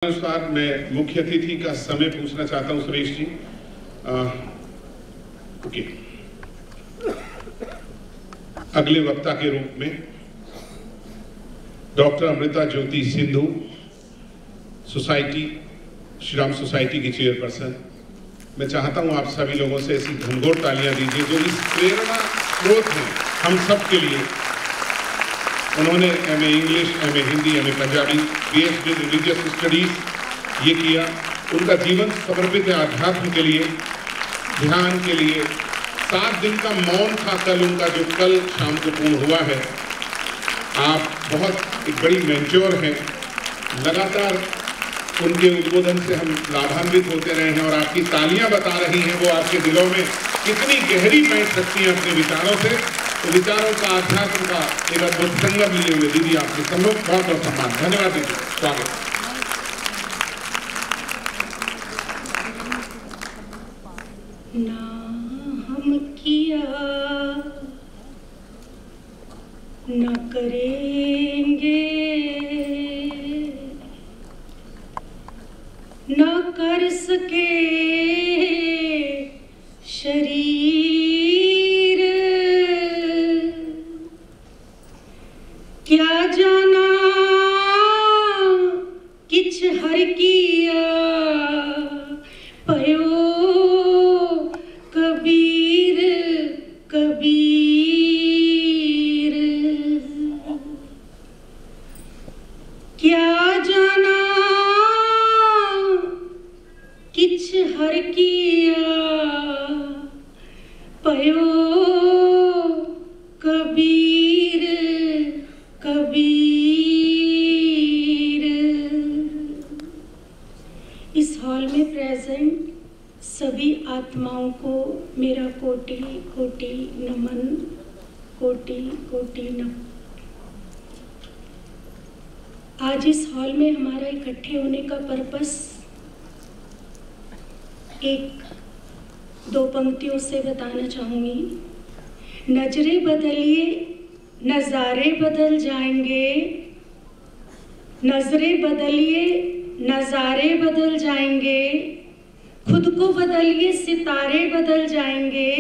अनुसार मैं मुख्य अतिथि का समय पूछना चाहता हूं सुरेश जी। ओके, अगले वक्ता के रूप में डॉक्टर अमृता ज्योति सिंधु, सोसाइटी श्री राम सोसाइटी की चेयरपर्सन। मैं चाहता हूं आप सभी लोगों से ऐसी घनघोर तालियां दीजिए जो इस प्रेरणा स्रोत हैं हम सब के लिए। उन्होंने MA English, MA Hindi, MA Punjabi, BSc religious studies ये किया। उनका जीवन समर्पित है अध्यात्म के लिए, ध्यान के लिए। 7 दिन का मौन था कल उनका, जो कल शाम को पूर्ण हुआ है। आप बहुत एक बड़ी मेंटोर हैं। लगातार उनके उद्बोधन से हम लाभान्वित होते रहे हैं और आपकी तालियां बता रही हैं वो आपके दिलों में कितनी गहरी बैठ सकती हैं अपने विचारों से। तो विचारों का, अध्यात्म का एक अद्भुत संगम लिए हुए दीदी आपके सम्मुख बहुत बहुत सम्मान। धन्यवाद दीदी, स्वागत। ना हम किया न करेंगे, न कर सके शरीर, क्या जाना किछ हर किया पयो कबीर कबीर। क्या जाना किछ हर किया पयो कबीर कबीर। इस हॉल में प्रेजेंट सभी आत्माओं को मेरा कोटि कोटि नमन, कोटि कोटि नमन। आज इस हॉल में हमारा इकट्ठे होने का पर्पस एक दो पंक्तियों से बताना चाहूँगी। नजरें बदलिए नज़ारे बदल जाएंगे, नजरें बदलिए नज़ारे बदल जाएंगे, खुद को बदलिए सितारे बदल जाएंगे,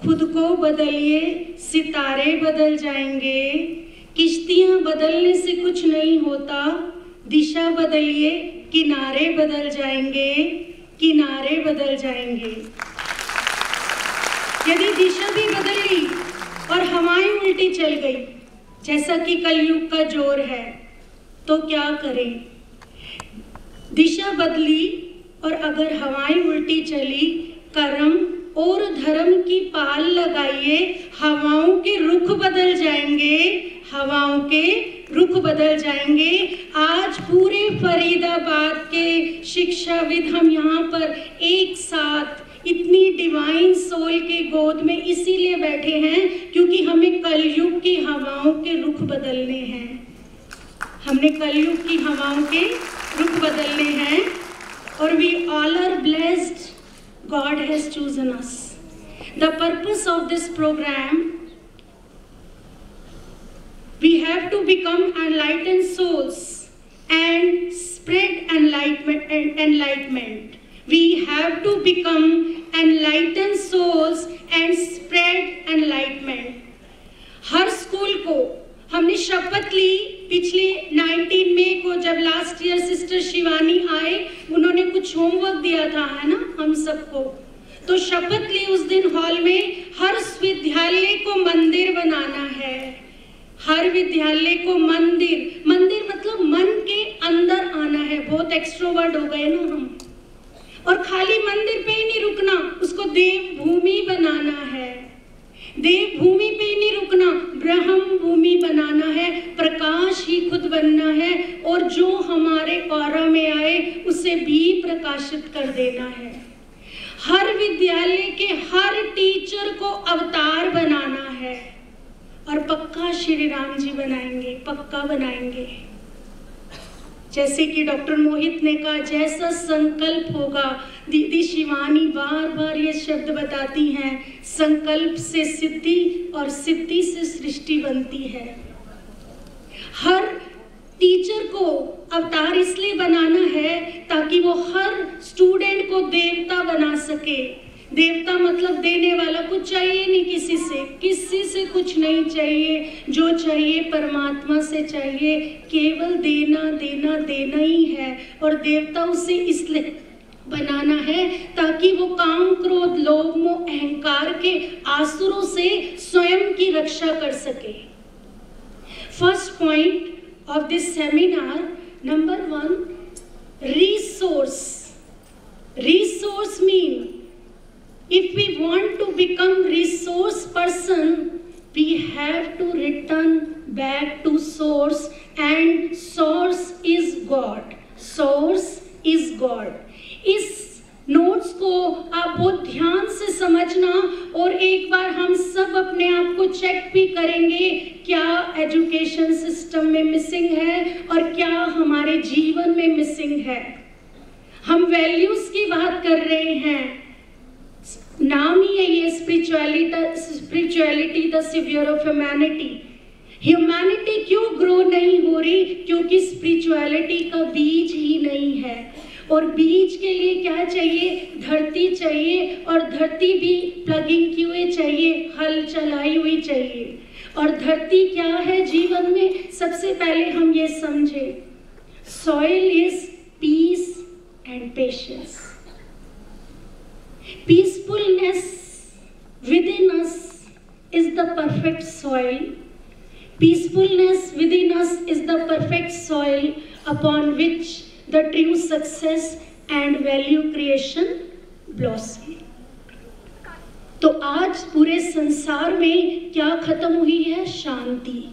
खुद को बदलिए सितारे बदल जाएंगे। किश्तियाँ बदलने से कुछ नहीं होता, दिशा बदलिए किनारे बदल जाएंगे, किनारे बदल जाएंगे। यदि दिशा भी बदली और हवाएं उल्टी चल गई, जैसा कि कलयुग का जोर है, तो क्या करें? दिशा बदली और अगर हवाएं उल्टी चली, कर्म और धर्म की पाल लगाइए, हवाओं के रुख बदल जाएंगे, हवाओं के रुख बदल जाएंगे। आज पूरे फरीदाबाद के शिक्षाविद हम यहाँ पर एक साथ इतनी डिवाइन सोल के गोद में इसीलिए बैठे हैं क्योंकि हमें कलयुग की हवाओं के रुख बदलने हैं। हमने कलयुग की हवाओं के रुख बदलने हैं और we all are blessed. God has chosen us. The purpose of this program, we have to become enlightened souls and spread enlightenment. We have to become enlightened souls and spread enlightenment. Her school को हमने शपथ ली पिछले 19 मई को, जब last year sister Shivani आए, उन्होंने कुछ homework दिया था, है ना, हम सबको। तो शपथ ली उस दिन हॉल में, हर विद्यालय को मंदिर बनाना है। हर विद्यालय को मंदिर, मंदिर मतलब मन के अंदर आना है। बहुत एक्सट्रोवर्ट हो गए ना हम, और खाली मंदिर पे ही नहीं रुकना, उसको देव भूमि बनाना है। देव भूमि पे ही नहीं रुकना, ब्रह्म भूमि बनाना है, प्रकाश ही खुद बनना है, और जो हमारे ऑरा में आए उसे भी प्रकाशित कर देना है। हर विद्यालय के हर टीचर को अवतार बनाना है, और पक्का श्री राम जी बनाएंगे, पक्का बनाएंगे। जैसे कि डॉक्टर मोहित ने कहा, जैसा संकल्प होगा। दीदी शिवानी बार बार ये शब्द बताती हैं, संकल्प से सिद्धि और सिद्धि से सृष्टि बनती है। हर टीचर को अवतार इसलिए बनाना है ताकि वो हर स्टूडेंट को देवता बना सके। देवता मतलब देने वाला, कुछ चाहिए नहीं किसी से कुछ नहीं चाहिए, जो चाहिए परमात्मा से चाहिए, केवल देना देना देना ही है। और देवता उसे इसलिए बनाना है ताकि वो काम, क्रोध, लोभ, मोह, अहंकार के आसुरों से स्वयं की रक्षा कर सके। First point of this seminar, number 1, resource. Resource mean if we want to become resource person, we have to return back to source, and source is God. Source is God. इस नोट्स को आप बहुत ध्यान से समझना, और एक बार हम सब अपने आप को चेक भी करेंगे क्या एजुकेशन सिस्टम में मिसिंग है और क्या हमारे जीवन में मिसिंग है। हम वैल्यूज की बात कर रहे हैं, नाम ही है ये spirituality the saviour of humanity. Humanity क्यों ग्रो नहीं हो रही? क्योंकि स्पिरिचुअलिटी का बीज ही नहीं है। और बीज के लिए क्या चाहिए? धरती चाहिए, और धरती भी प्लगिंग की हुई चाहिए, हल चलाई हुई चाहिए। और धरती क्या है जीवन में? सबसे पहले हम ये समझे, soil is peace and patience. Peacefulness within us is the perfect soil. Peacefulness within us is the perfect soil upon which the true success and value creation blossom. तो आज पूरे संसार में क्या खत्म हुई है? शांति।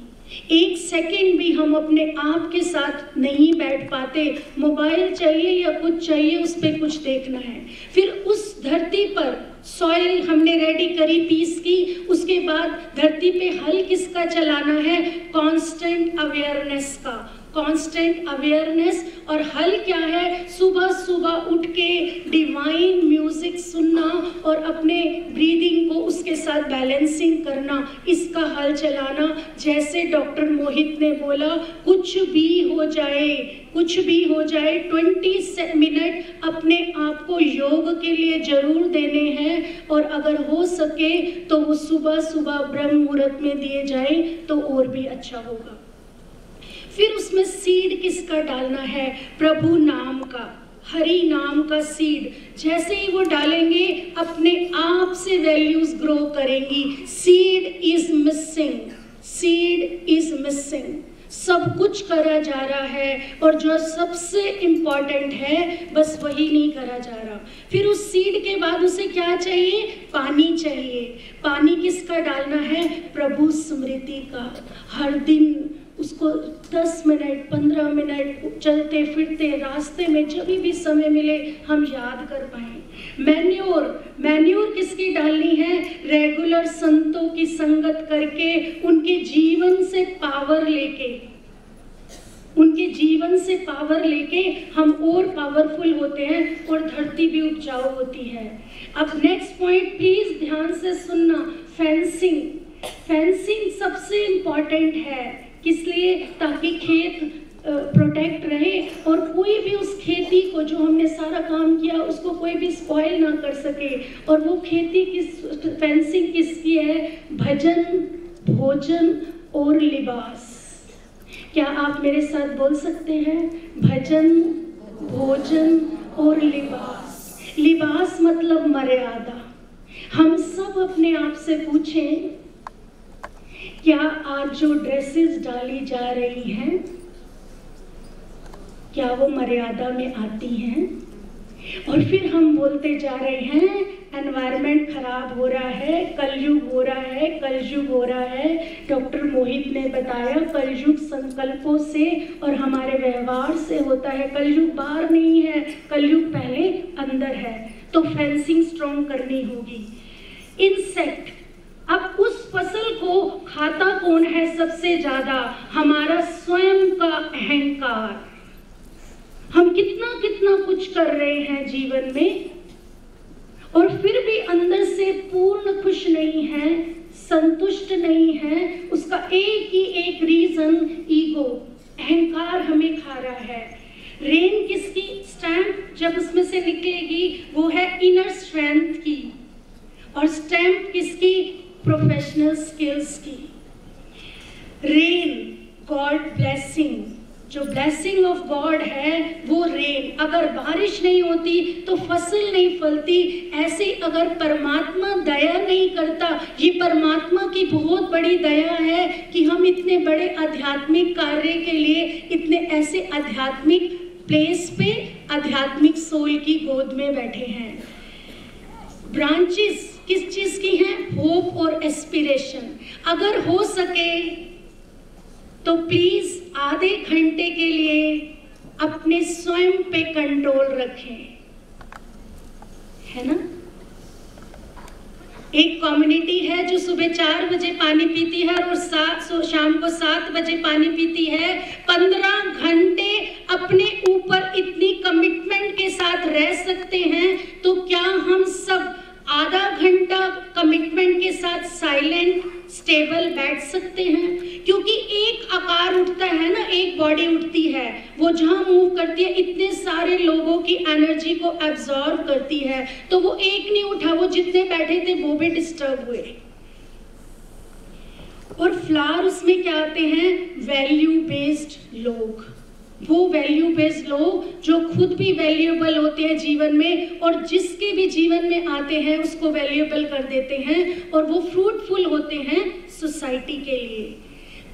एक सेकंड भी हम अपने आप के साथ नहीं बैठ पाते। मोबाइल चाहिए या कुछ चाहिए, उस पर कुछ देखना है। फिर उस धरती पर सॉइल हमने रेडी करी पीस की, उसके बाद धरती पे हल किसका चलाना है? कांस्टेंट अवेयरनेस का। Constant awareness. और हल क्या है? सुबह सुबह उठ के डिवाइन म्यूजिक सुनना और अपने ब्रीदिंग को उसके साथ बैलेंसिंग करना, इसका हल चलाना। जैसे डॉक्टर मोहित ने बोला, कुछ भी हो जाए, कुछ भी हो जाए, 20 मिनट अपने आप को योग के लिए जरूर देने हैं। और अगर हो सके तो वो सुबह सुबह ब्रह्म मुहूर्त में दिए जाए तो और भी अच्छा होगा। फिर उसमें सीड किसका डालना है? प्रभु नाम का, हरि नाम का सीड। जैसे ही वो डालेंगे अपने आप से वैल्यूज ग्रो करेंगी। Seed is missing, seed is missing. सब कुछ करा जा रहा है और जो सबसे इम्पॉर्टेंट है बस वही नहीं करा जा रहा। फिर उस सीड के बाद उसे क्या चाहिए? पानी चाहिए। पानी किसका डालना है? प्रभु स्मृति का। हर दिन उसको 10 मिनट 15 मिनट चलते फिरते रास्ते में जब भी समय मिले हम याद कर पाए। मैन्योर, मैन्योर किसकी डालनी है? रेगुलर संतों की संगत करके, उनके जीवन से पावर लेके, उनके जीवन से पावर लेके हम और पावरफुल होते हैं और धरती भी उपजाऊ होती है। अब नेक्स्ट पॉइंट प्लीज ध्यान से सुनना, फेंसिंग। फेंसिंग सबसे इम्पॉर्टेंट है, किस लिए? ताकि खेत प्रोटेक्ट रहे और कोई भी उस खेती को, जो हमने सारा काम किया, उसको कोई भी स्पॉइल ना कर सके। और वो खेती किस, फेंसिंग किसकी है? भजन, भोजन और लिबास। क्या आप मेरे साथ बोल सकते हैं? भजन, भोजन और लिबास। लिबास मतलब मर्यादा। हम सब अपने आप से पूछें, क्या आज जो ड्रेसेस डाली जा रही हैं क्या वो मर्यादा में आती हैं? और फिर हम बोलते जा रहे हैं एनवायरनमेंट खराब हो रहा है, कलयुग हो रहा है, कलयुग हो रहा है। डॉक्टर मोहित ने बताया कलयुग संकल्पों से और हमारे व्यवहार से होता है। कलयुग बाहर नहीं है, कलयुग पहले अंदर है। तो फेंसिंग स्ट्रॉन्ग करनी होगी। इंसेक्ट, अब उस फसल को खाता कौन है सबसे ज्यादा? हमारा स्वयं का अहंकार। हम कितना कितना कुछ कर रहे हैं जीवन में और फिर भी अंदर से पूर्ण खुश नहीं है, संतुष्ट नहीं है। उसका एक ही एक रीजन ईगो। अहंकार हमें खा रहा है। रेन किसकी स्ट्रेंथ जब उसमें से निकलेगी वो है इनर स्ट्रेंथ की, और स्ट्रेंथ किसकी? प्रोफेशनल स्किल्स की। रेन गॉड ब्लेसिंग, जो ब्लेसिंग ऑफ गॉड है वो रेन। अगर बारिश नहीं होती तो फसल नहीं फलती, ऐसे अगर परमात्मा दया नहीं करता, ये परमात्मा की बहुत बड़ी दया है कि हम इतने बड़े आध्यात्मिक कार्य के लिए इतने ऐसे आध्यात्मिक प्लेस पे आध्यात्मिक सोल की गोद में बैठे हैं। ब्रांचेस किस चीज की हैं? होप और एस्पिरेशन। अगर हो सके तो प्लीज आधे घंटे के लिए अपने स्वयं पे कंट्रोल रखें, है ना? एक कम्युनिटी है जो सुबह 4 बजे पानी पीती है और शाम को 7 बजे पानी पीती है। 15 घंटे अपने ऊपर इतनी कमिटमेंट के साथ रह सकते हैं, तो क्या हम सब आधा घंटा कमिटमेंट के साथ साइलेंट स्टेबल बैठ सकते हैं? क्योंकि एक आकार उठता है ना, एक बॉडी उठती है, वो जहां मूव करती है इतने सारे लोगों की एनर्जी को एब्जॉर्ब करती है, तो वो एक नहीं उठा, वो जितने बैठे थे वो भी डिस्टर्ब हुए। और फ्लावर उसमें क्या आते हैं? वैल्यू बेस्ड लोग, वो वैल्यू बेस्ड लोग जो खुद भी वैल्यूएबल होते हैं जीवन में, और जिसके भी जीवन में आते हैं उसको वैल्यूएबल कर देते हैं, और वो फ्रूटफुल होते हैं सोसाइटी के लिए।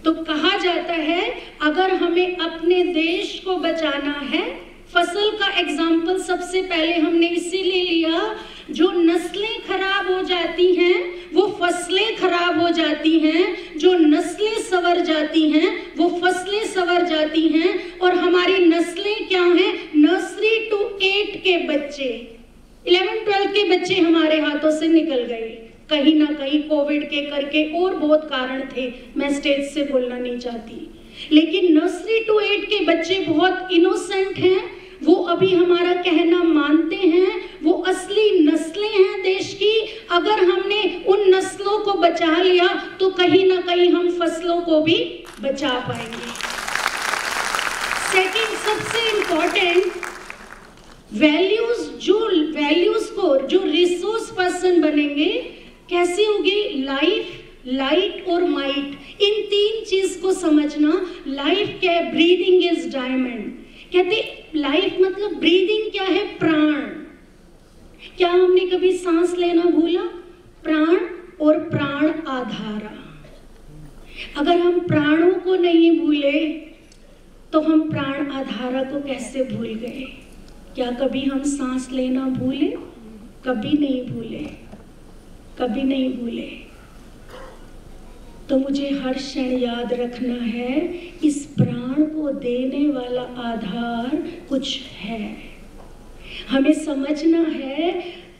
तो कहा जाता है अगर हमें अपने देश को बचाना है, फसल का एग्जाम्पल सबसे पहले हमने इसीलिए लिया, जो नस्लें खराब हो जाती हैं वो फसलें खराब हो जाती हैं, जो नस्लें संवर जाती हैं वो फसलें संवर जाती हैं। और हमारी नस्लें क्या हैं? नर्सरी टू 8 के बच्चे, 11-12 के बच्चे हमारे हाथों से निकल गए, कहीं ना कहीं कोविड के करके, और बहुत कारण थे, मैं स्टेज से बोलना नहीं चाहती। लेकिन नर्सरी टू 8 के बच्चे बहुत इनोसेंट हैं, वो अभी हमारा कहना मानते हैं, वो असली नस्लें हैं देश की। अगर हमने उन नस्लों को बचा लिया तो कहीं ना कहीं हम फसलों को भी बचा पाएंगे। सेकंड सबसे इंपॉर्टेंट, वैल्यूज को जो रिसोर्स पर्सन बनेंगे, कैसे होगी? लाइफ, लाइट और माइट, इन 3 चीज को समझना। लाइफ क्या है? Breathing is diamond. कहते लाइफ मतलब ब्रीदिंग क्या है? प्राण। क्या हमने कभी सांस लेना भूला? प्राण और प्राण आधारा। अगर हम प्राणों को नहीं भूले तो हम प्राण आधारा को कैसे भूल गए? क्या कभी हम सांस लेना भूले? कभी नहीं भूले, कभी नहीं भूले। तो मुझे हर क्षण याद रखना है, इस प्राण को देने वाला आधार कुछ है। हमें समझना है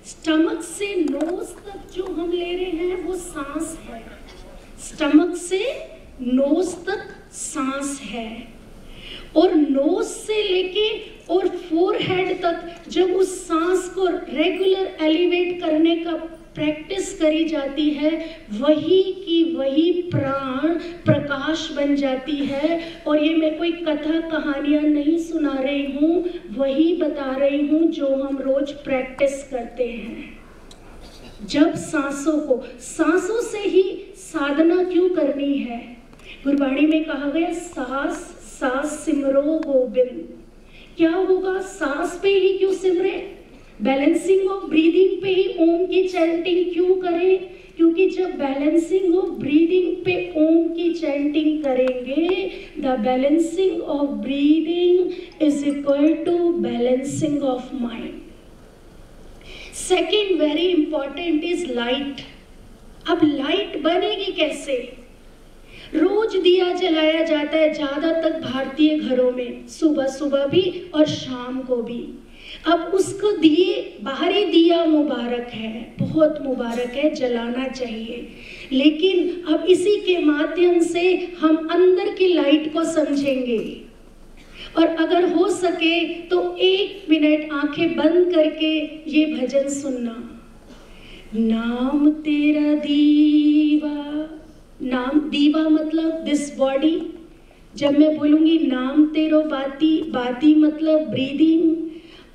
स्टमक से नोज तक जो हम ले रहे हैं वो सांस है, स्टमक से नोज तक सांस है, और नोज से लेके और फोरहेड तक जब उस सांस को रेगुलर एलिवेट करने का प्रैक्टिस करी जाती है, वही की वही प्राण प्रकाश बन जाती है। और ये मैं कोई कथा कहानियां नहीं सुना रही हूँ, वही बता रही हूँ जो हम रोज प्रैक्टिस करते हैं। जब सांसों से ही साधना क्यों करनी है? गुरबाणी में कहा गया, सास सास सिमरो गोविंद। क्या होगा? सांस पे ही क्यों सिमरे? बैलेंसिंग ऑफ ब्रीदिंग पे ही ओम की चैंटिंग क्यों करें? क्योंकि जब बैलेंसिंग ऑफ ब्रीदिंग पे ओम की चैंटिंग करेंगे, the balancing of breathing is equal to balancing of mind. Second very important is light. अब लाइट बनेगी कैसे? रोज दिया जलाया जाता है ज्यादातर भारतीय घरों में, सुबह सुबह भी और शाम को भी। अब उसको दिए, बाहरी दिया मुबारक है, बहुत मुबारक है, जलाना चाहिए। लेकिन अब इसी के माध्यम से हम अंदर की लाइट को समझेंगे। और अगर हो सके तो 1 मिनट आंखें बंद करके ये भजन सुनना। नाम तेरा दीवा, नाम दीवा मतलब दिस बॉडी। जब मैं बोलूँगी नाम तेरो बाती, बाती मतलब ब्रीदिंग,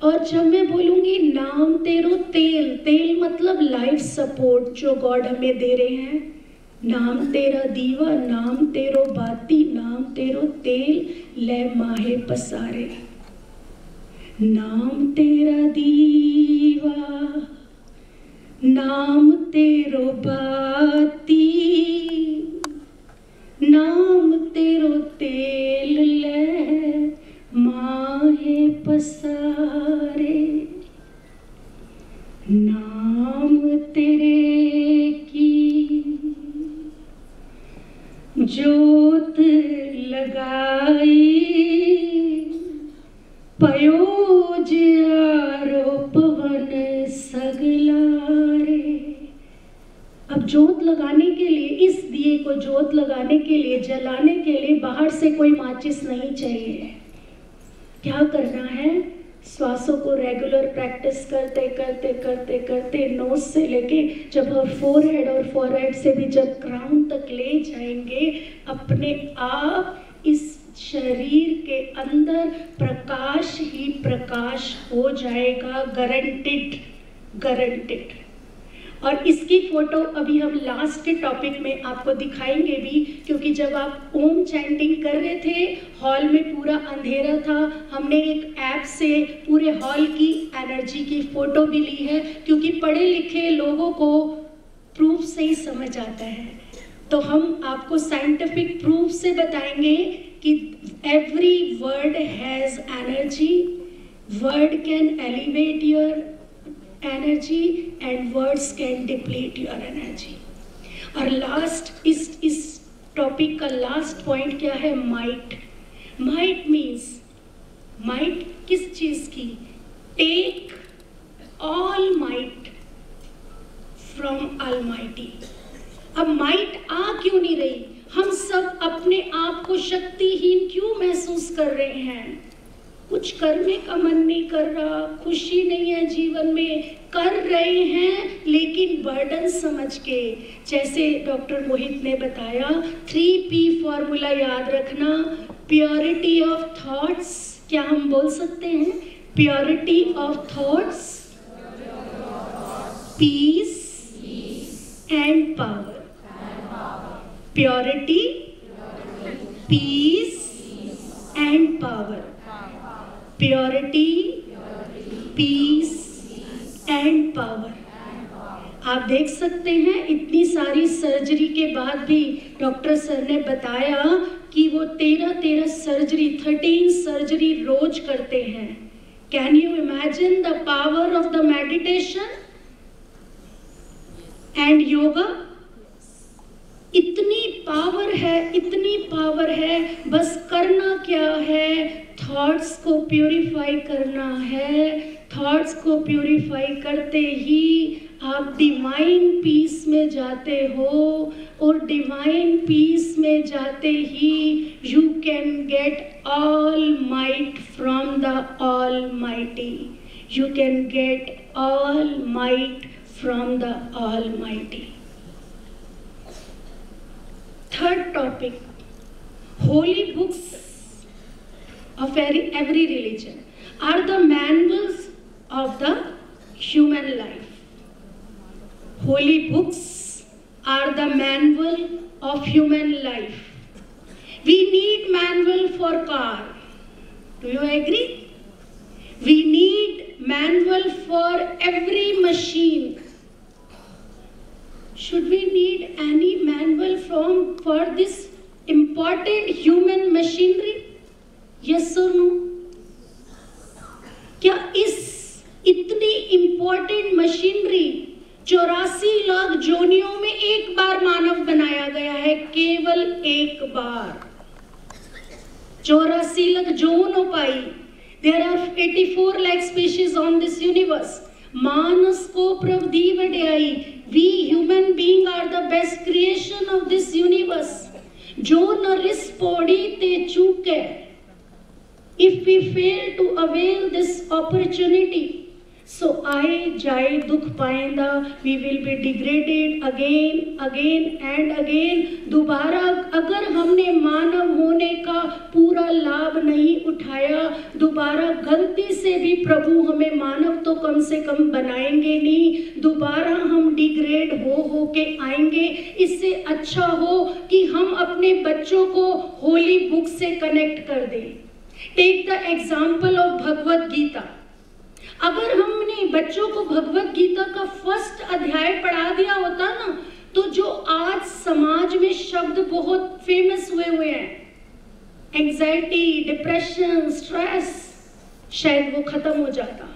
और जब मैं बोलूँगी नाम तेरो तेल, तेल मतलब लाइफ सपोर्ट जो गॉड हमें दे रहे हैं, नाम तेरा दीवा, नाम तेरो बाती, नाम तेरो तेल, ले माहे पसारे। नाम तेरा दीवा, नाम तेरो बाती, नाम तेरो तेल, ले माहे पसारे। नाम तेरे की जोत लगाई, पयोज आरोपवन सगलारे। अब जोत लगाने के लिए, इस दिए को जोत लगाने के लिए, जलाने के लिए बाहर से कोई माचिस नहीं चाहिए। क्या करना है? श्वासों को रेगुलर प्रैक्टिस करते करते करते करते, नोज से लेके जब हम फोरहेड और फॉरहेड से भी जब क्राउन तक ले जाएंगे, अपने आप इस शरीर के अंदर प्रकाश ही प्रकाश हो जाएगा, गारंटेड, गारंटेड। और इसकी फोटो अभी हम लास्ट के टॉपिक में आपको दिखाएंगे भी, क्योंकि जब आप ओम चैंटिंग कर रहे थे, हॉल में पूरा अंधेरा था, हमने एक ऐप से पूरे हॉल की एनर्जी की फोटो भी ली है, क्योंकि पढ़े लिखे लोगों को प्रूफ से ही समझ आता है। तो हम आपको साइंटिफिक प्रूफ से बताएंगे कि every word has energy, word can elevate your energy and words can deplete your energy. और लास्ट इस टॉपिक का लास्ट पॉइंट क्या है? माइट। माइट मीन्स, माइट किस चीज की? Take all might from almighty. अब माइट आ क्यों नहीं रही? हम सब अपने आप को शक्तिहीन क्यों महसूस कर रहे हैं? कुछ करने का मन नहीं कर रहा, खुशी नहीं है जीवन में, कर रहे हैं लेकिन बर्डन समझ के। जैसे डॉक्टर मोहित ने बताया, 3P फॉर्मूला याद रखना, प्योरिटी ऑफ थॉट्स। क्या हम बोल सकते हैं? Purity of thoughts, peace and power. Purity, peace and power. Purity, peace and power. आप देख सकते हैं इतनी सारी सर्जरी के बाद भी डॉक्टर सर ने बताया कि वो 13 सर्जरी, 13 सर्जरी रोज करते हैं। Can you imagine the power of the meditation and yoga? इतनी पावर है, इतनी पावर है। बस करना क्या है? थॉट्स को प्यूरिफाई करना है। थॉट्स को प्यूरिफाई करते ही आप डिवाइन पीस में जाते हो, और डिवाइन पीस में जाते ही you can get all might from the almighty. You can get all might from the almighty. Third topic, holy books of every religion are the manuals of the human life. Holy books are the manual of human life. We need manual for car. Do you agree? We need manual for every machine. Should we need any manual for this important human machinery? Yes or no? क्या इस इतनी important machinery 84 lakh जोनियों में एक बार मानव बनाया गया है, केवल एक बार। 84 लाख जोन हो पाई। There are 84 lakh species on this universe. मानस को प्रवधि वड्याई। We human being are the best creation of this universe. जो नरिस पौड़ी ते चूके। If we fail to avail this opportunity, सो आए जाए दुख पाएंदा, we will be degraded again again and again. दोबारा अगर हमने मानव होने का पूरा लाभ नहीं उठाया, दोबारा गलती से भी प्रभु हमें मानव तो कम से कम बनाएंगे नहीं, दोबारा हम डिग्रेड हो के आएंगे। इससे अच्छा हो कि हम अपने बच्चों को होली बुक से कनेक्ट कर दें। Take the example of Bhagavad Gita. अगर हमने बच्चों को भगवत गीता का फर्स्ट अध्याय पढ़ा दिया होता ना, तो जो आज समाज में शब्द बहुत फेमस हुए हैं, एंजाइटी, डिप्रेशन, स्ट्रेस, शायद वो खत्म हो जाता,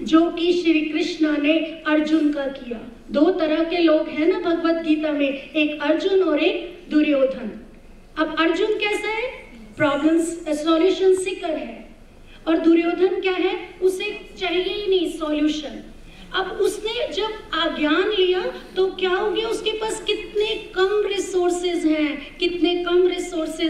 जो कि श्री कृष्ण ने अर्जुन का किया। दो तरह के लोग हैं ना भगवत गीता में, एक अर्जुन और एक दुर्योधन। अब अर्जुन कैसा है? प्रॉब्लम्स सॉल्यूशन सीकर है, और दुर्योधन क्या है? उसे चाहिए ही नहीं सॉल्यूशन। अब उसने जब ज्ञान लिया तो क्या हो गया, उसके पास कितने कम रिसोर्सेज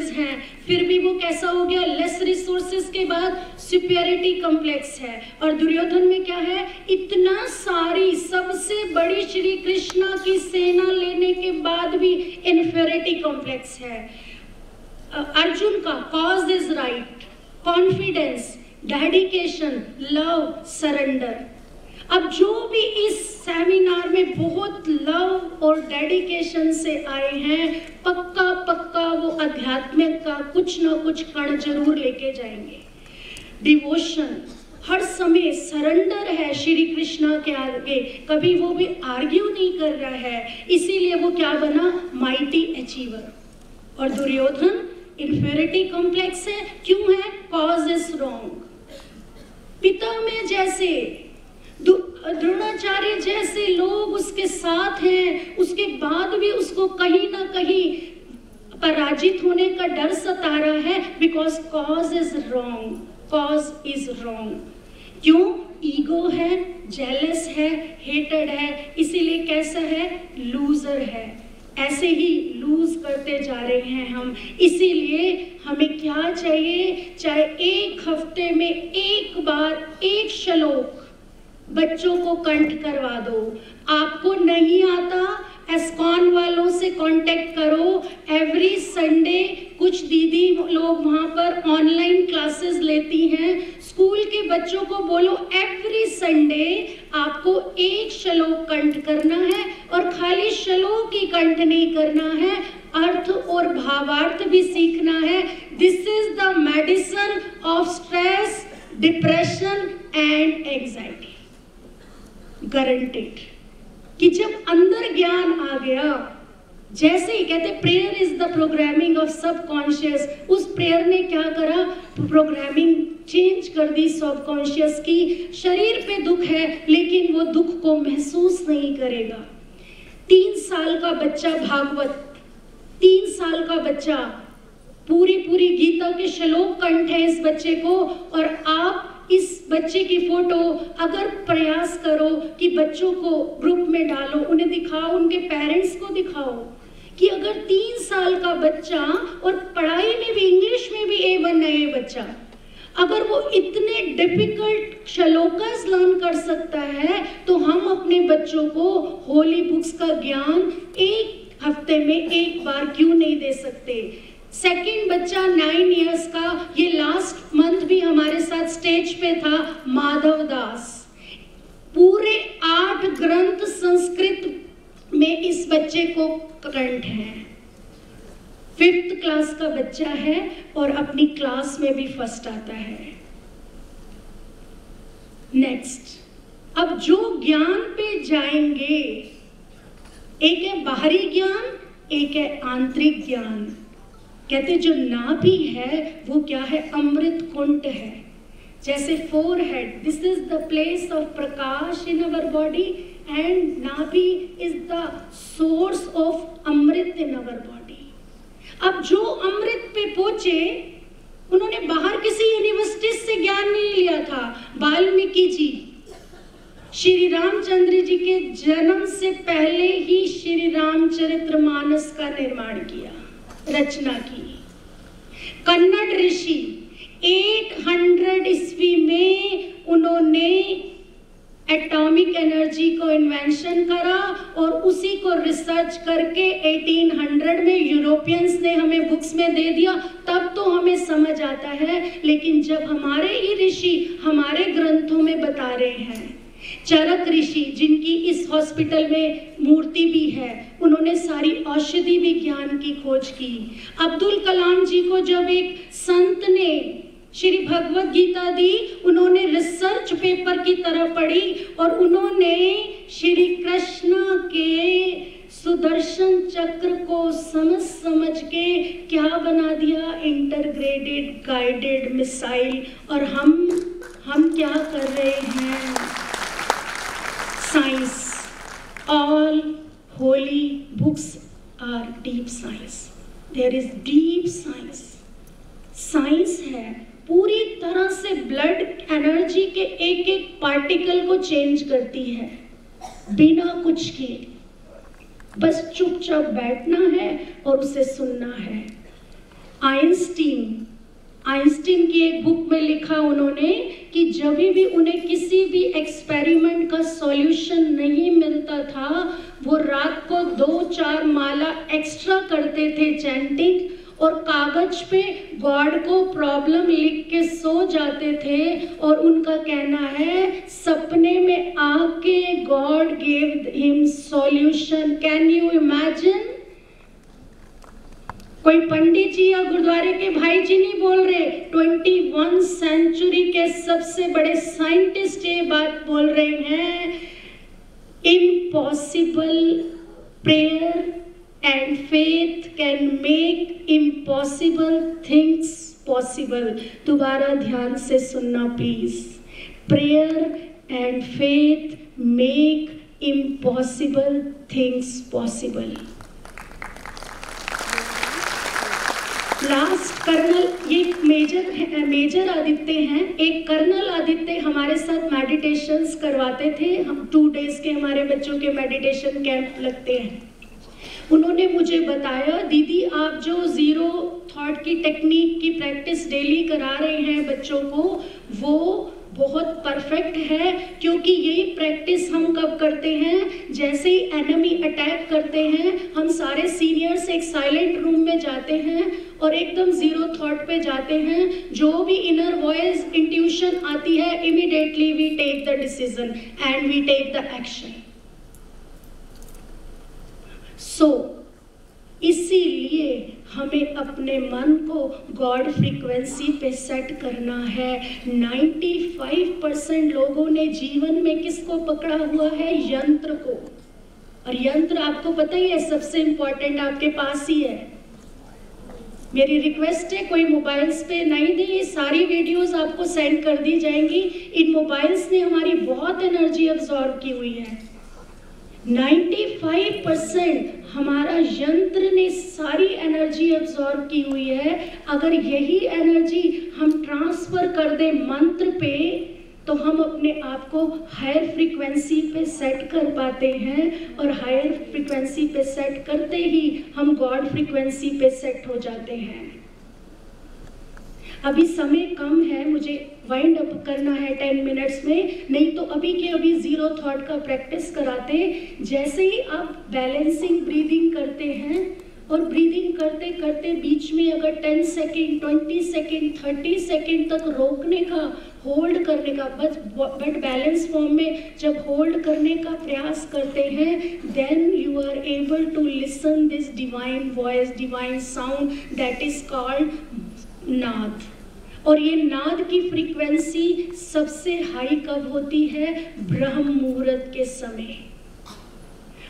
हैं, फिर भी वो कैसा हो गया? लेस रिसोर्सेज के बाद सुपीरियरिटी कॉम्प्लेक्स है। और दुर्योधन में क्या है? इतना सारी सबसे बड़ी श्री कृष्ण की सेना लेने के बाद भी इन्फीरियरिटी कॉम्प्लेक्स है। अर्जुन का cause is right, confidence, dedication, love, surrender. अब जो भी इस सेमिनार में बहुत लव और डेडिकेशन से आए हैं, पक्का वो आध्यात्मिक का कुछ ना कुछ कण जरूर लेके जाएंगे। डिवोशन, हर समय सरेंडर है श्री कृष्ण के आगे, कभी वो भी आर्ग्यू नहीं कर रहा है, इसीलिए वो क्या बना? Mighty achiever. और दुर्योधन इन्फीरियरिटी कॉम्प्लेक्स है, क्यों है? Cause is wrong. पिता में जैसे द्रोणाचार्य जैसे लोग उसके साथ हैं, उसके बाद भी उसको कहीं ना कहीं पराजित होने का डर सता रहा है, बिकॉज कॉज इज रॉन्ग। क्यों? ईगो है, जेलस है, हेटेड है, इसीलिए कैसा है? लूजर है। ऐसे ही लूज करते जा रहे हैं हम। इसीलिए हमें क्या चाहिए? चाहे एक हफ्ते में एक बार एक श्लोक बच्चों को कंठ करवा दो। आपको नहीं आता, एस्कॉन वालों से कांटेक्ट करो। एवरी संडे कुछ दीदी लोग वहाँ पर ऑनलाइन क्लासेस लेती हैं। स्कूल के बच्चों को बोलो एवरी संडे आपको एक श्लोक कंठ करना है, और खाली श्लोक ही कंठ नहीं करना है, अर्थ और भावार्थ भी सीखना है। This is the medicine of stress, depression and anxiety. Guaranteed कि जब अंदर ज्ञान आ गया, जैसे ही कहते prayer is the programming of subconscious, उस प्रेयर ने क्या करा? प्रोग्रामिंग चेंज कर दी सबकॉन्शियस की। शरीर पे दुख है लेकिन वो दुख को महसूस नहीं करेगा। 3 साल का बच्चा भागवत, 3 साल का बच्चा पूरी गीता के श्लोक कंठ है इस बच्चे को। और आप इस बच्चे की फोटो अगर प्रयास करो कि बच्चों को ग्रुप में डालो, उन्हें दिखाओ, उनके पेरेंट्स को दिखाओ कि अगर 3 साल का बच्चा, और पढ़ाई में भी इंग्लिश में भी A1 है ये बच्चा, अगर वो इतने डिफिकल्ट श्लोकास लर्न कर सकता है, तो हम अपने बच्चों को होली बुक्स का ज्ञान एक हफ्ते में एक बार क्यों नहीं दे सकते? सेकंड बच्चा 9 इयर्स का, ये लास्ट मंथ भी हमारे साथ स्टेज पे था, माधव दास। पूरे 8 ग्रंथ संस्कृत में इस बच्चे को कंठ है। 5th क्लास का बच्चा है और अपनी क्लास में भी फर्स्ट आता है। नेक्स्ट, अब जो ज्ञान पे जाएंगे, एक है बाहरी ज्ञान, एक है आंतरिक ज्ञान। कहते जो नाभि है वो क्या है? अमृत कुंड है। जैसे forehead, this is the place of prakash in our body, and nabhi is the source of amrit in our body. अब जो अमृत पे पहुंचे, उन्होंने बाहर किसी यूनिवर्सिटी से ज्ञान नहीं लिया था। वाल्मीकि जी श्री रामचंद्र जी के जन्म से पहले ही श्री रामचरितमानस का निर्माण किया, रचना की। कन्नड़ ऋषि 800 ईस्वी में उन्होंने एटॉमिक एनर्जी को इन्वेंशन करा और उसी को रिसर्च करके 1800 में यूरोपियंस ने हमें बुक्स में दे दिया, तब तो हमें समझ आता है। लेकिन जब हमारे ही ऋषि हमारे ग्रंथों में बता रहे हैं, चरक ऋषि जिनकी इस हॉस्पिटल में मूर्ति भी है, उन्होंने सारी औषधि विज्ञान की खोज की। अब्दुल कलाम जी को जब एक संत ने श्री भगवत गीता दी, उन्होंने रिसर्च पेपर की तरह पढ़ी और उन्होंने श्री कृष्ण के सुदर्शन चक्र को समझ के क्या बना दिया, इंटरग्रेटेड गाइडेड मिसाइल। और हम क्या कर रहे हैं? Science, all holy books are deep science, there is deep science. Science है, पूरी तरह से ब्लड एनर्जी के एक एक पार्टिकल को चेंज करती है बिना कुछ किए। बस चुपचाप बैठना है और उसे सुनना है। आइंस्टीन की एक बुक में लिखा उन्होंने कि जब भी उन्हें किसी भी एक्सपेरिमेंट का सॉल्यूशन नहीं मिलता था, वो रात को 2-4 माला एक्स्ट्रा करते थे चैंटिंग, और कागज पे गॉड को प्रॉब्लम लिख के सो जाते थे। और उनका कहना है सपने में आके God gave him solution. Can you imagine? कोई पंडित जी या गुरुद्वारे के भाई जी नहीं बोल रहे, 21 सेंचुरी के सबसे बड़े साइंटिस्ट ये बात बोल रहे हैं। Impossible prayer and faith can make impossible things possible। दोबारा ध्यान से सुनना please. Prayer and faith make impossible things possible। Last colonel, ये मेजर आदित्य हैं, एक कर्नल आदित्य हमारे साथ मेडिटेशंस करवाते थे। हम 2 डेज के हमारे बच्चों के मेडिटेशन कैंप लगते हैं। उन्होंने मुझे बताया, दीदी आप जो जीरो थॉट की टेक्निक की प्रैक्टिस डेली करा रहे हैं बच्चों को, वो बहुत परफेक्ट है, क्योंकि यही प्रैक्टिस हम कब करते हैं, जैसे ही एनिमी अटैक करते हैं, हम सारे सीनियर्स एक साइलेंट रूम में जाते हैं और एकदम जीरो थॉट पे जाते हैं। जो भी इनर वॉइस इंट्यूशन आती है, immediately we take the decision and we take the action. इसीलिए हमें अपने मन को गॉड फ्रीक्वेंसी पे सेट करना है। 95% लोगों ने जीवन में किसको पकड़ा हुआ है? यंत्र को। और यंत्र आपको पता ही है सबसे इंपॉर्टेंट आपके पास ही है। मेरी रिक्वेस्ट है कोई मोबाइल्स पे नहीं दे, ये सारी वीडियोस आपको सेंड कर दी जाएंगी। इन मोबाइल्स ने हमारी बहुत एनर्जी अब्सॉर्ब की हुई है। 95% हमारा यंत्र ने सारी एनर्जी अब्सॉर्ब की हुई है। अगर यही एनर्जी हम ट्रांसफर कर दें मंत्र पे, तो हम अपने आप को हायर फ्रीक्वेंसी पे सेट कर पाते हैं, और हायर फ्रीक्वेंसी पे सेट करते ही हम गॉड फ्रीक्वेंसी पे सेट हो जाते हैं। अभी समय कम है, मुझे वाइंड अप करना है 10 मिनट्स में, नहीं तो अभी के अभी जीरो थॉट का प्रैक्टिस कराते। जैसे ही आप बैलेंसिंग ब्रीदिंग करते हैं और ब्रीदिंग करते करते बीच में अगर 10 सेकेंड 20 सेकेंड 30 सेकेंड तक रोकने का, होल्ड करने का, बट बैलेंस फॉर्म में जब होल्ड करने का प्रयास करते हैं, then you are able to listen this divine voice, divine sound that is called नाद। और ये नाद की फ्रीक्वेंसी सबसे हाई कब होती है? ब्रह्म मुहूर्त के समय।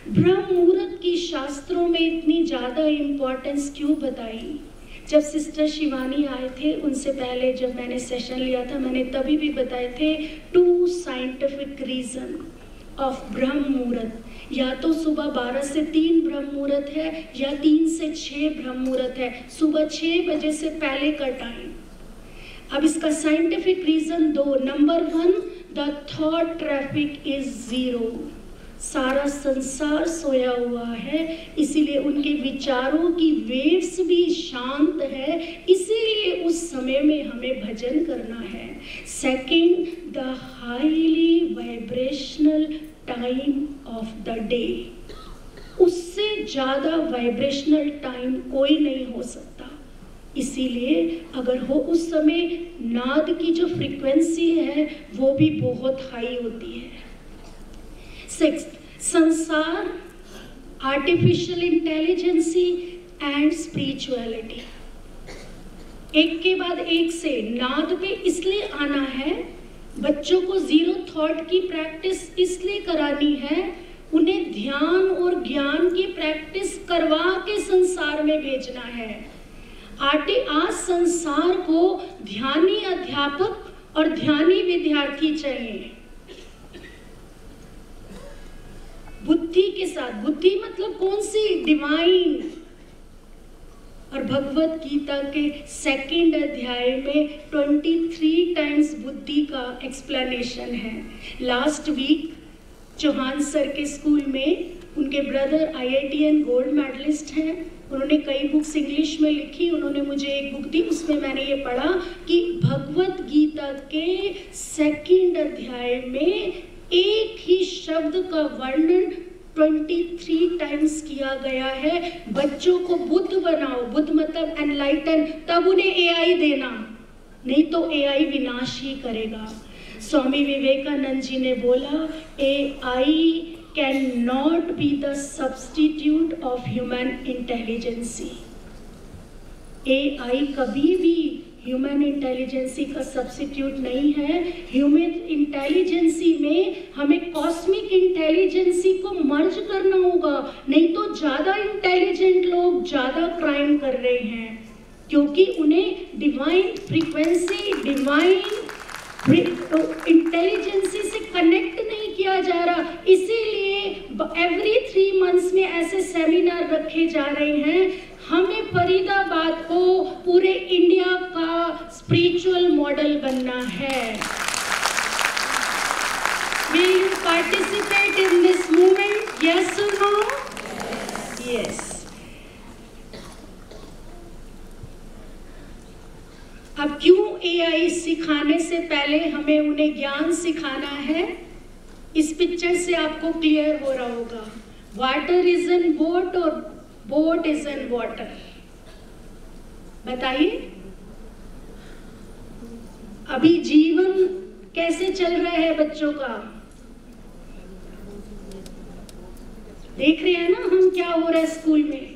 ब्रह्म मुहूर्त की शास्त्रों में इतनी ज़्यादा इम्पोर्टेंस क्यों बताई? जब सिस्टर शिवानी आए थे, उनसे पहले जब मैंने सेशन लिया था, मैंने तभी भी बताए थे 2 साइंटिफिक रीजन ऑफ ब्रह्म मुहूर्त। या तो सुबह 12 से 3 ब्रह्म मुहूर्त है, या 3 से 6 ब्रह्म मुहूर्त है, सुबह 6 बजे से पहले का टाइम। अब इसका साइंटिफिक रीजन 2। नंबर 1, द थॉट ट्रैफिक इज 0। सारा संसार सोया हुआ है, इसीलिए उनके विचारों की वेव्स भी शांत है, इसीलिए उस समय में हमें भजन करना है। Second, the highly vibrational time of the day. उससे ज़्यादा वाइब्रेशनल टाइम कोई नहीं हो सकता। इसीलिए अगर हो उस समय नाद की जो फ्रीक्वेंसी है वो भी बहुत हाई होती है। सिक्स्थ, संसार, आर्टिफिशियल इंटेलिजेंसी एंड स्पिरिचुअलिटी। एक के बाद एक से नाद पे इसलिए आना है, बच्चों को जीरो थॉट की प्रैक्टिस इसलिए करानी है, उन्हें ध्यान और ज्ञान की प्रैक्टिस करवा के संसार में भेजना है। आज संसार को ध्यानी अध्यापक और ध्यानी विद्यार्थी चाहिए। बुद्धि के साथ, बुद्धि मतलब कौन सी? डिवाइन। और भगवत गीता के 2nd अध्याय में 23 टाइम्स बुद्धि का एक्सप्लेनेशन है। लास्ट वीक चौहान सर के स्कूल में उनके ब्रदर IITN गोल्ड मेडलिस्ट हैं, उन्होंने कई बुक्स इंग्लिश में लिखी, उन्होंने मुझे एक बुक दी, उसमें मैंने ये पढ़ा कि भगवत गीता के 2nd अध्याय में एक ही शब्द का वर्णन 23 टाइम्स किया गया है। बच्चों को बुद्ध बनाओ, बुद्ध मतलब एनलाइटन, तब उन्हें AI देना, नहीं तो AI विनाश ही करेगा। स्वामी विवेकानंद जी ने बोला, AI can not be the substitute of human intelligence. AI कभी भी ह्यूमन इंटेलिजेंसी का सब्स्टिट्यूट नहीं है। ह्यूमन इंटेलिजेंसी में हमें कॉस्मिक इंटेलिजेंसी को मर्ज करना होगा, नहीं तो ज़्यादा इंटेलिजेंट लोग ज़्यादा क्राइम कर रहे हैं, क्योंकि उन्हें डिवाइन फ्रीक्वेंसी, डिवाइन इंटेलिजेंसी से कनेक्ट नहीं किया जा रहा। इसीलिए एवरी 3 मंथ्स में ऐसे सेमिनार रखे जा रहे हैं। हमें फरीदाबाद को पूरे इंडिया का स्पिरिचुअल मॉडल बनना है। Will you participate in this movement? Yes or no? Yes. अब क्यों AI सिखाने से पहले हमें उन्हें ज्ञान सिखाना है? इस पिक्चर से आपको क्लियर हो रहा होगा। वाटर इज इन बोट और बोट इज इन वाटर। बताइए अभी जीवन कैसे चल रहा है बच्चों का? देख रहे हैं ना हम क्या हो रहा है स्कूल में।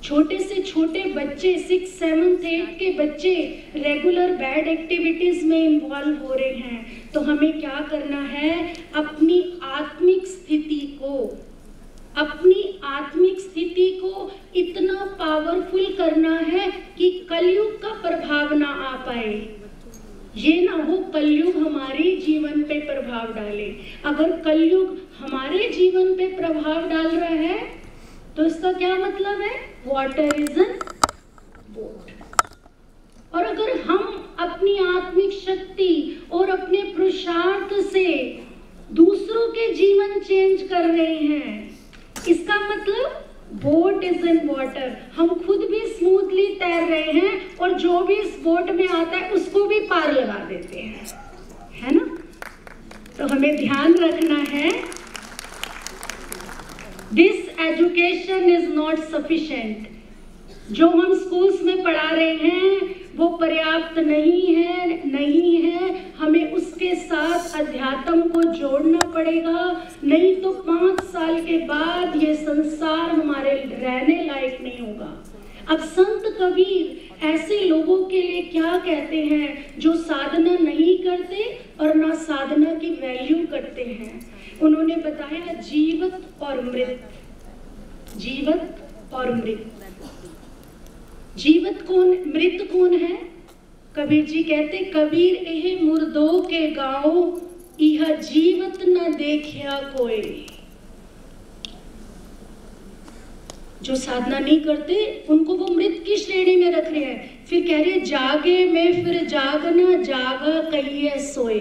छोटे से छोटे बच्चे 6, 7, 8 के बच्चे रेगुलर बैड एक्टिविटीज में इन्वॉल्व हो रहे हैं। तो हमें क्या करना है? अपनी आत्मिक स्थिति को इतना पावरफुल करना है कि कलयुग का प्रभाव ना आ पाए। ये ना हो कलयुग हमारे जीवन पे प्रभाव डाले। अगर कलयुग हमारे जीवन पे प्रभाव डाल रहा है तो इसका क्या मतलब है? Water is in boat. और अगर हम अपनी आत्मिक शक्ति और अपने पुरुषार्थ से दूसरों के जीवन चेंज कर रहे हैं, इसका मतलब बोट इज इन वाटर। हम खुद भी स्मूथली तैर रहे हैं और जो भी इस बोट में आता है उसको भी पार लगा देते हैं, है ना? तो हमें ध्यान रखना है, this education is not sufficient. जो हम स्कूल्स में पढ़ा रहे हैं वो पर्याप्त नहीं है। हमें उसके साथ अध्यात्म को जोड़ना पड़ेगा, नहीं तो 5 साल के बाद ये संसार हमारे रहने लायक नहीं होगा। अब संत कबीर ऐसे लोगों के लिए क्या कहते हैं जो साधना नहीं करते और ना साधना की वैल्यू करते हैं? उन्होंने बताया जीवत और मृत। जीवत और मृत। जीवत कौन, मृत कौन है? कबीर जी कहते, कबीर एह मुर्दों के गाओ, यह जीवत न देखिया कोई। जो साधना नहीं करते उनको वो मृत की श्रेणी में रख रहे हैं। फिर कह रहे जागे में फिर जागना, जागा कहिए सोए।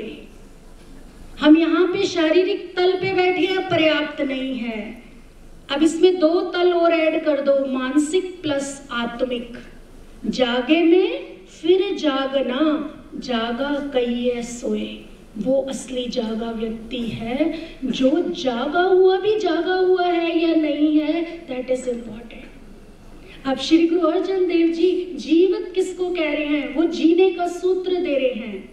हम यहाँ पे शारीरिक तल पे बैठे पर्याप्त नहीं है। अब इसमें 2 तल और ऐड कर दो, मानसिक प्लस आत्मिक। जागे में फिर जागना, जागा कहिए सोए। वो असली जागा व्यक्ति है। जो जागा हुआ भी जागा हुआ है या नहीं है, दैट इज इम्पॉर्टेंट। अब श्री गुरु अर्जन देव जी जीवित किसको कह रहे हैं? वो जीने का सूत्र दे रहे हैं।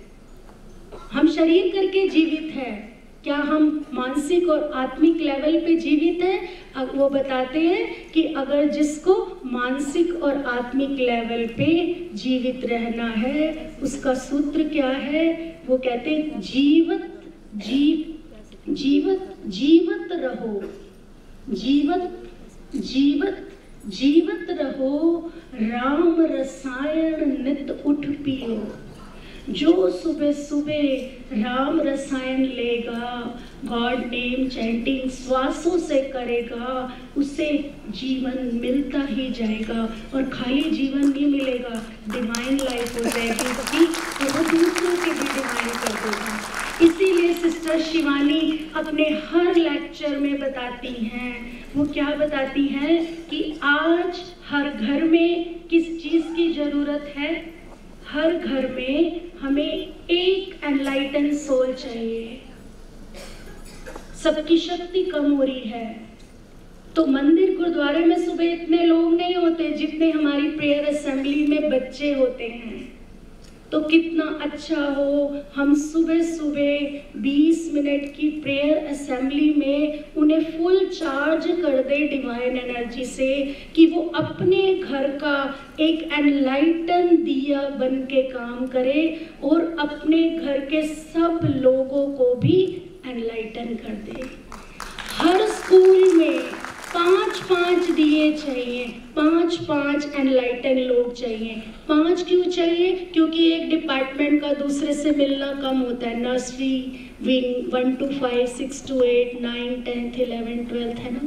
हम शरीर करके जीवित हैं, क्या हम मानसिक और आत्मिक लेवल पे जीवित हैं? अब वो बताते हैं कि अगर जिसको मानसिक और आत्मिक लेवल पे जीवित रहना है, उसका सूत्र क्या है? वो कहते हैं जीवित रहो, जीवित रहो, राम रसायन नित उठ पियो। जो सुबह सुबह राम रसायन लेगा, गॉड नेम चैंटिंग श्वासों से करेगा, उसे जीवन मिलता ही जाएगा। और खाली जीवन नहीं मिलेगा, डिवाइन लाइफ हो जाएगी उसकी, और वो दूसरों के भी डिवाइन कर देगा। इसीलिए सिस्टर शिवानी अपने हर लेक्चर में बताती हैं, वो क्या बताती हैं कि आज हर घर में किस चीज़ की ज़रूरत है? हर घर में हमें एक एनलाइटन सोल चाहिए। सबकी शक्ति कम हो रही है, तो मंदिर गुरुद्वारे में सुबह इतने लोग नहीं होते जितने हमारी प्रेयर असेंबली में बच्चे होते हैं। तो कितना अच्छा हो हम सुबह सुबह 20 मिनट की प्रेयर असेंबली में उन्हें फुल चार्ज कर दे डिवाइन एनर्जी से, कि वो अपने घर का एक एनलाइटन दिया बन के काम करे और अपने घर के सब लोगों को भी एनलाइटन कर दे। हर स्कूल में 5-5 दिए चाहिए, 5-5 एनलाइटन लोग चाहिए। 5 क्यों चाहिए? क्योंकि एक डिपार्टमेंट का दूसरे से मिलना कम होता है। Nursery wing 1 to 5, 6 to 8, 9, 10th, 11th, 12th है ना।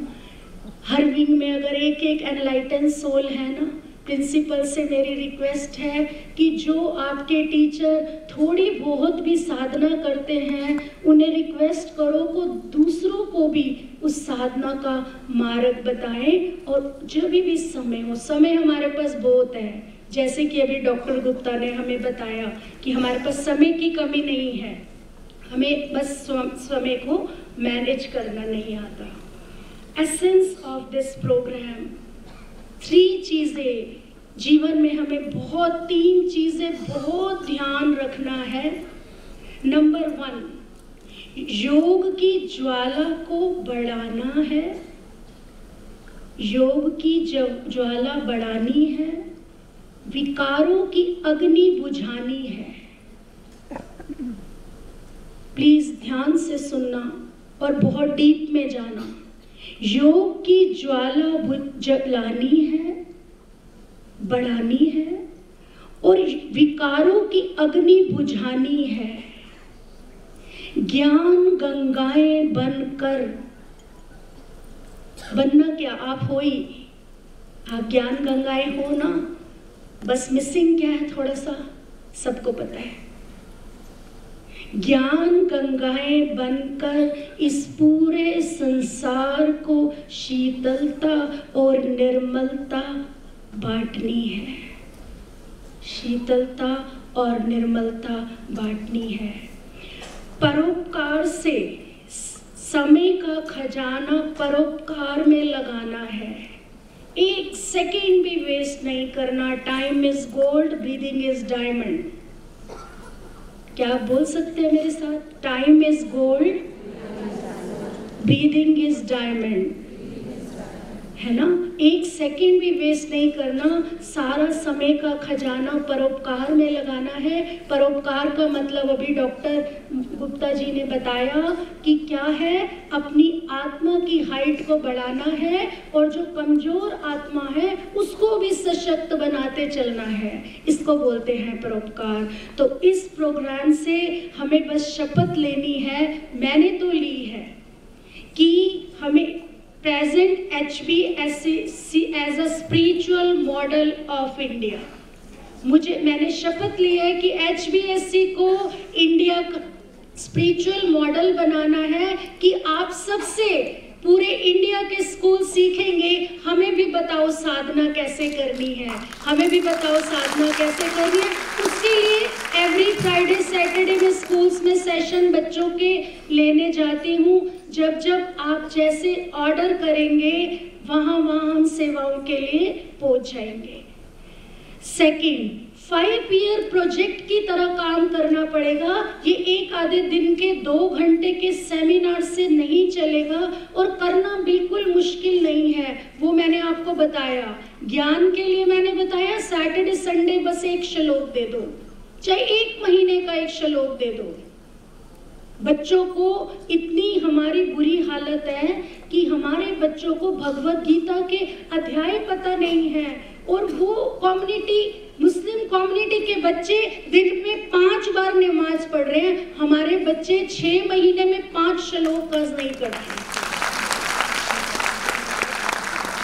हर विंग में अगर एक एक एनलाइटन सोल है ना, प्रिंसिपल से मेरी रिक्वेस्ट है कि जो आपके टीचर थोड़ी बहुत भी साधना करते हैं, उन्हें रिक्वेस्ट करो को दूसरों को भी उस साधना का मार्ग बताएं। और जब भी समय हो, समय हमारे पास बहुत है, जैसे कि अभी डॉक्टर गुप्ता ने हमें बताया कि हमारे पास समय की कमी नहीं है, हमें बस समय को मैनेज करना नहीं आता। एसेंस ऑफ दिस प्रोग्राम, 3 चीज़ें जीवन में हमें बहुत, 3 चीज़ें बहुत ध्यान रखना है। नंबर 1, योग की ज्वाला को बढ़ाना है, योग की ज्वाला बढ़ानी है, विकारों की अग्नि बुझानी है। प्लीज ध्यान से सुनना और बहुत डीप में जाना। योग की ज्वाला जलानी है, बढ़ानी है, और विकारों की अग्नि बुझानी है। ज्ञान गंगाएं बनकर, बनना क्या? आप हो ही, आप ज्ञान गंगाएं हो ना, बस मिसिंग क्या है? थोड़ा सा सबको पता है। ज्ञान गंगाएं बनकर इस पूरे संसार को शीतलता और निर्मलता बांटनी है, शीतलता और निर्मलता बांटनी है। परोपकार से समय का खजाना परोपकार में लगाना है, 1 सेकेंड भी वेस्ट नहीं करना। Time is gold, breathing is diamond. क्या आप बोल सकते हैं मेरे साथ? Time is gold, breathing is diamond, है ना। 1 सेकेंड भी वेस्ट नहीं करना, सारा समय का खजाना परोपकार में लगाना है। परोपकार का मतलब अभी डॉक्टर गुप्ता जी ने बताया कि क्या है, अपनी आत्मा की हाइट को बढ़ाना है और जो कमजोर आत्मा है उसको भी सशक्त बनाते चलना है, इसको बोलते हैं परोपकार। तो इस प्रोग्राम से हमें बस शपथ लेनी है, मैंने तो ली है, कि हमें present HBSC as a spiritual model of India, मैंने शपथ ली है कि HBSC को इंडिया का स्पिरिचुअल मॉडल बनाना है, कि आप सबसे पूरे इंडिया के स्कूल सीखेंगे। हमें भी बताओ साधना कैसे करनी है, हमें भी बताओ साधना कैसे करनी है। उसके लिए एवरी फ्राइडे सैटरडे में स्कूल्स में सेशन बच्चों के लेने जाती हूँ। जब जब आप जैसे ऑर्डर करेंगे वहाँ हम सेवाओं के लिए पहुँच जाएंगे। सेकंड, 5 ईयर प्रोजेक्ट की तरह काम करना पड़ेगा। ये एक आधे दिन के 2 घंटे के सेमिनार से नहीं चलेगा और करना बिल्कुल मुश्किल नहीं है, वो मैंने आपको बताया। ज्ञान के लिए मैंने बताया सैटरडे संडे बस एक श्लोक दे दो, चाहे 1 महीने का एक श्लोक दे दो। बच्चों को इतनी हमारी बुरी हालत है कि हमारे बच्चों को भगवत गीता के अध्याय पता नहीं है, और वो कम्युनिटी, मुस्लिम कम्युनिटी के बच्चे दिन में 5 बार नमाज पढ़ रहे हैं, हमारे बच्चे 6 महीने में 5 श्लोक कर्ज नहीं करते।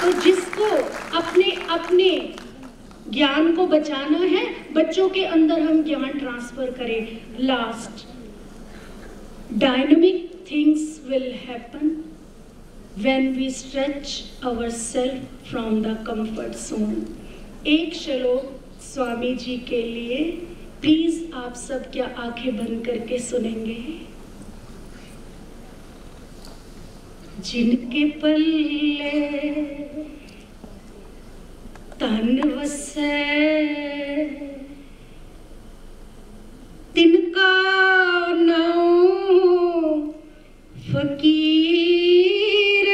तो जिसको अपने ज्ञान को बचाना है, बच्चों के अंदर हम ज्ञान ट्रांसफर करें। Last, dynamic things will happen when we stretch ourselves from the comfort zone। एक श्लोक स्वामी जी के लिए प्लीज आप सब क्या आंखें बंद करके सुनेंगे। जिनके पल्ले तन वसे तिनका नाम फकीर,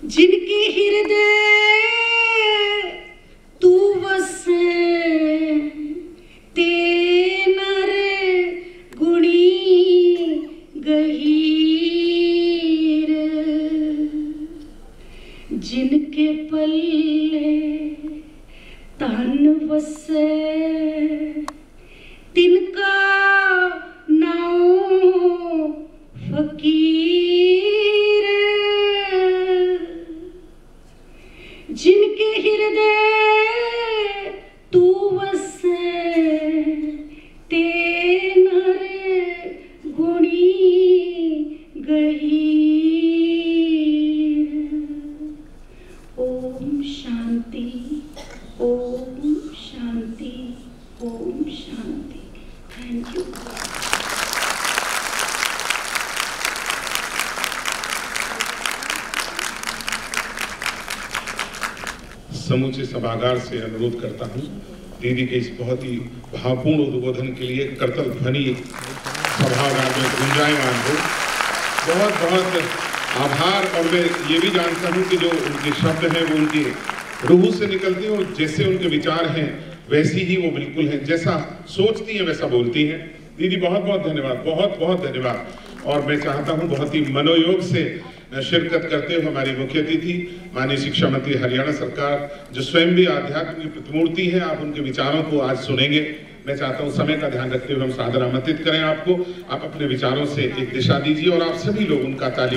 जिनके हृदय तू वसे ते नर गुणी गहीर, जिनके पल्ले तन वसे तिनका नाम फकीर, जिनके हृदय तू वसे ते नर गुणी गहीर। ओम शांति, ओम शांति, ओम शांति। Thank you. समूचे सभागार से अनुरोध करता हूँ दीदी के इस बहुत ही भावपूर्ण उद्बोधन के लिए करतल ध्वनि सभागार में गुंजायमान हो। बहुत बहुत आभार। और मैं ये भी जानता हूँ कि जो उनके शब्द हैं वो उनकी रूह से निकलते हैं, और जैसे उनके विचार हैं वैसी ही वो बिल्कुल हैं, जैसा सोचती हैं वैसा बोलती हैं। दीदी बहुत बहुत धन्यवाद, बहुत बहुत धन्यवाद। और मैं चाहता हूँ बहुत ही मनोयोग से शिरकत करते हुए हमारी मुख्य अतिथि माननीय शिक्षा मंत्री हरियाणा सरकार, जो स्वयं भी आध्यात्म की प्रतिमूर्ति है, आप उनके विचारों को आज सुनेंगे। मैं चाहता हूँ समय का ध्यान रखते हुए हम सादर आमंत्रित करें आपको। आप अपने विचारों से एक दिशा दीजिए और आप सभी लोग उनका ताली